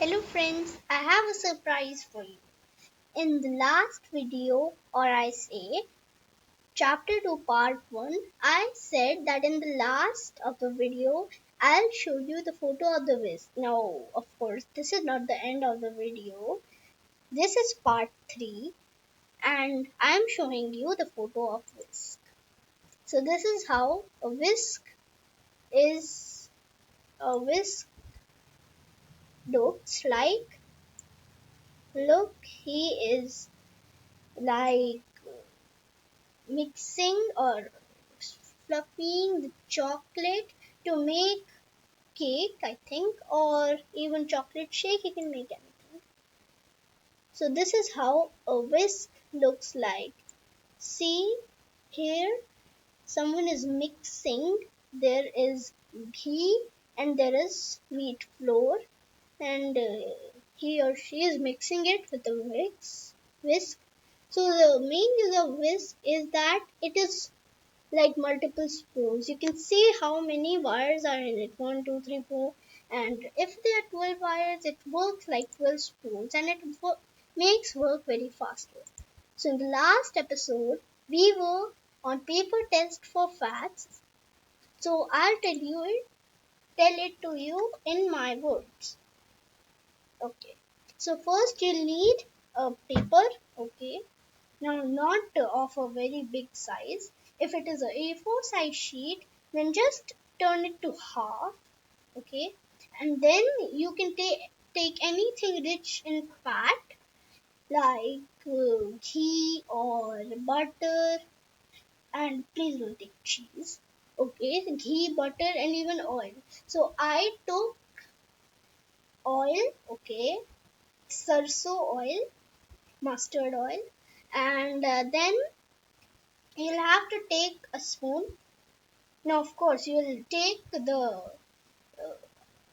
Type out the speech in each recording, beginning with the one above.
Hello friends, I have a surprise for you. In the last video, or I say, chapter 2 part 1, I said that in the last of the video, I'll show you the photo of the whisk. Now, of course, this is not the end of the video. This is part 3 and I'm showing you the photo of whisk. So this is how is a whisk looks like. Look, he is like mixing or fluffing the chocolate to make cake, I think, or even chocolate shake. You can make anything. So this is how a whisk looks like. See here, someone is mixing. There is ghee and there is wheat flour, and he or she is mixing it with the whisk. So the main use of whisk is that it is like multiple spools. You can see how many wires are in it, 1 2 3 4, and if there are 12 wires it works like 12 spools, and it makes work very faster. So in the last episode we were on paper test for fats, so I'll tell it to you in my words. Okay, so first you'll need a paper. Okay, now, not of a very big size. If it is a A4 size sheet, then just turn it to half, okay? And then you can take anything rich in fat, like ghee or butter, and please don't take cheese. Okay, ghee, butter, and even oil. So I took oil, okay, sarso oil, mustard oil, and then you'll have to take a spoon. Now, of course, you will take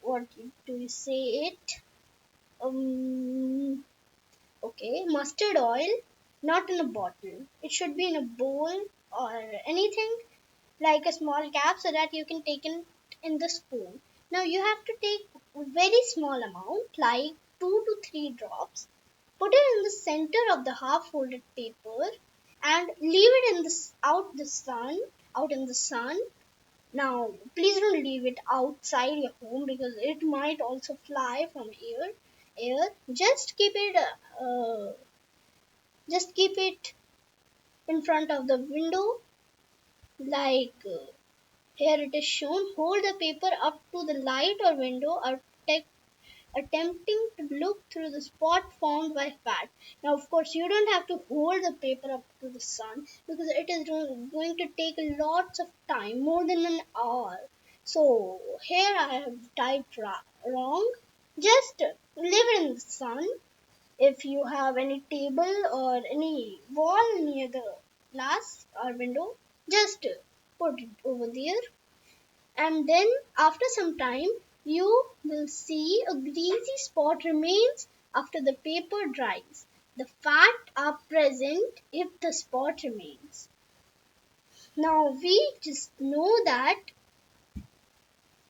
what do you say it? Um, okay, mustard oil, not in a bottle. It should be in a bowl or anything like a small cap so that you can take in the spoon. Now, you have to take a very small amount, like 2 to 3 drops. Put it in the center of the half-folded paper and leave it in out in the sun. Now, please don't leave it outside your home because it might also fly from air. Just keep it in front of the window, like here it is shown. Hold the paper up to the light or window, or attempting to look through the spot formed by fat. Now, of course, you don't have to hold the paper up to the sun because it is going to take lots of time, more than an hour. So, here I have typed wrong. Just leave it in the sun. If you have any table or any wall near the glass or window, just put it over there, and then after some time you will see a greasy spot remains after the paper dries. The fat are present if the spot remains. Now we just know that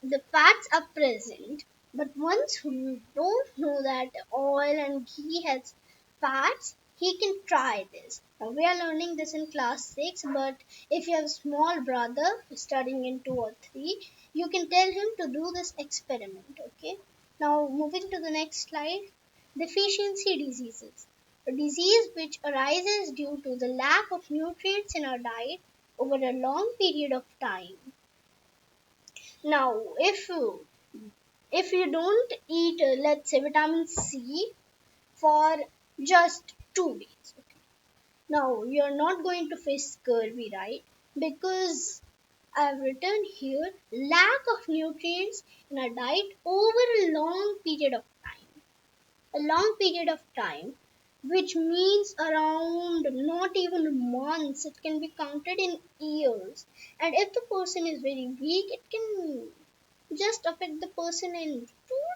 the fats are present, but once who don't know that oil and ghee has fats, he can try this. Now we are learning this in class 6, but if you have a small brother studying in 2 or 3, you can tell him to do this experiment. Okay, now moving to the next slide. Deficiency diseases, a disease which arises due to the lack of nutrients in our diet over a long period of time. Now, if you don't eat, let's say, vitamin C for just 2 days, okay, now you're not going to face scurvy, right? Because I've written here lack of nutrients in a diet over a long period of time. A long period of time, which means around not even months, it can be counted in years. And if the person is very weak, it can just affect the person in 2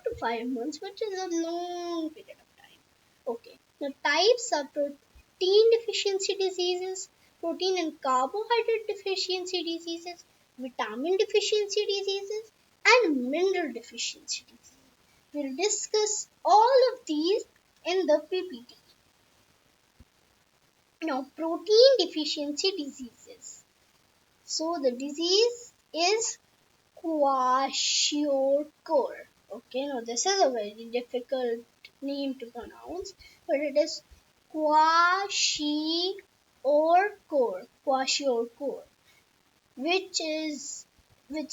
to 5 months, which is a long period of time. Okay, the types are protein deficiency diseases, protein and carbohydrate deficiency diseases, vitamin deficiency diseases, and mineral deficiency diseases. We'll discuss all of these in the PPT. Now, protein deficiency diseases. So the disease is kwashiorkor. Okay, now this is a very difficult name to pronounce, but it is kwashiorkor, which is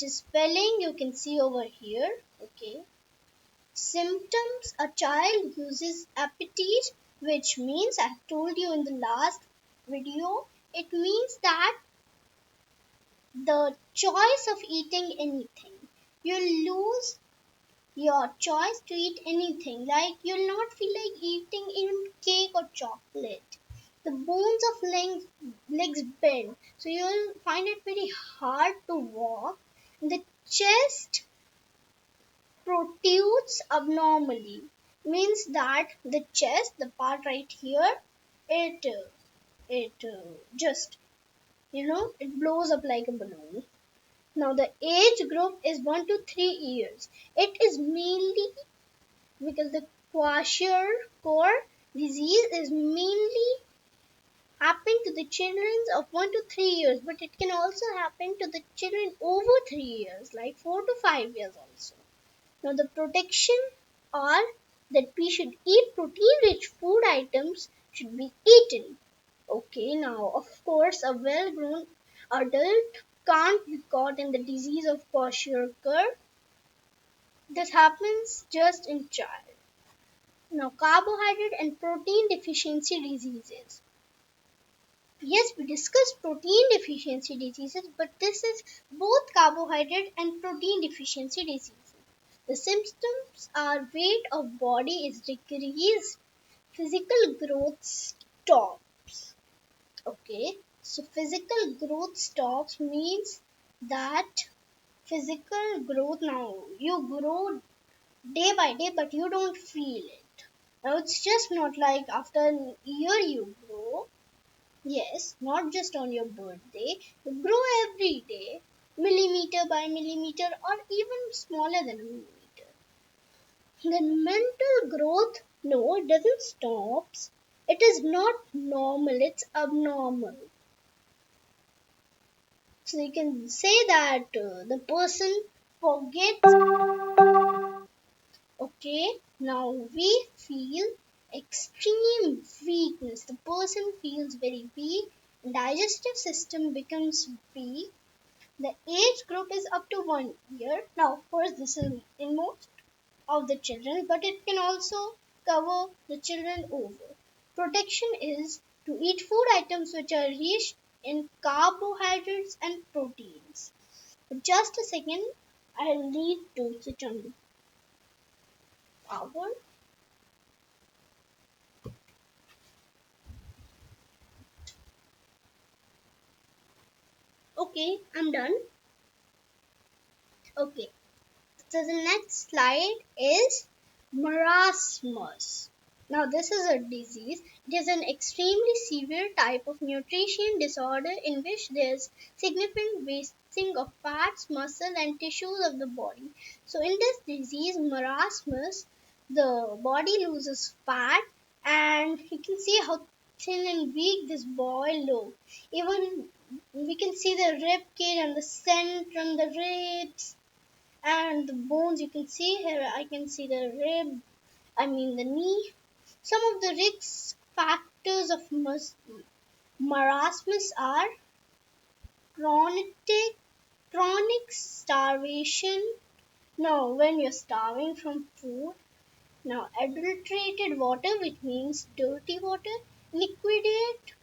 spelling you can see over here. Okay, symptoms: a child loses appetite, which means I told you in the last video. It means that the choice of eating anything, you lose your choice to eat anything, like you'll not feel like eating even cake or chocolate. The bones of legs bend, so you'll find it very hard to walk. The chest protrudes abnormally, means that the chest, the part right here, it just it blows up like a balloon. Now the age group is 1 to 3 years. It is mainly because the kwashiorkor disease is mainly happen to the children of 1 to 3 years, but it can also happen to the children over 3 years, like 4 to 5 years also. Now the protection are that we should eat protein rich food items should be eaten. Okay, now of course a well grown adult can't be caught in the disease of kwashiorkor. This happens just in child. Now, carbohydrate and protein deficiency diseases. Yes, we discussed protein deficiency diseases, but this is both carbohydrate and protein deficiency diseases. The symptoms are weight of body is decreased, physical growth stops. Okay, so physical growth stops means that physical growth, now you grow day by day, but you don't feel it. Now it's just not like after a year you grow. Yes, not just on your birthday. You grow every day, millimeter by millimeter, or even smaller than a millimeter. Then mental growth, no, it doesn't stop. It is not normal, it's abnormal. So you can say that the person forgets. Okay, now we feel extreme weakness. The person feels very weak, digestive system becomes weak. The age group is up to 1 year. Now, of course, this is in most of the children, but it can also cover the children over. Protection is to eat food items which are rich in carbohydrates and proteins. Just a second, I'll need to switch on the power. Okay, I'm done. Okay, so the next slide is marasmus. Now, this is a disease. It is an extremely severe type of nutrition disorder in which there is significant wasting of fats, muscle, and tissues of the body. So, in this disease, marasmus, the body loses fat, and you can see how thin and weak this boy looks. Even we can see the rib cage and the center and the ribs and the bones. You can see here, I can see the rib, I mean the knee. Some of the risk factors of marasmus are chronic chronic starvation. Now when you're starving from food, now adulterated water, which means dirty water, liquidate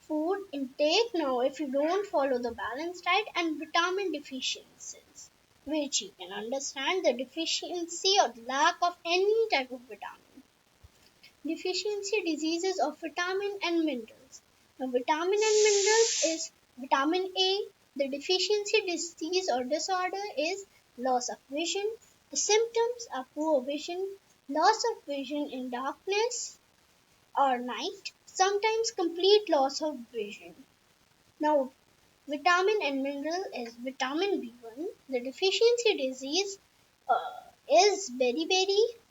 food intake, now if you don't follow the balanced diet, and vitamin deficiencies, which you can understand the deficiency or the lack of any type of vitamin. Deficiency diseases of vitamin and minerals. Now vitamin and minerals is vitamin A. The deficiency disease or disorder is loss of vision. The symptoms are poor vision, loss of vision in darkness or night, sometimes complete loss of vision. Now, vitamin and mineral is vitamin B1. The deficiency disease is very very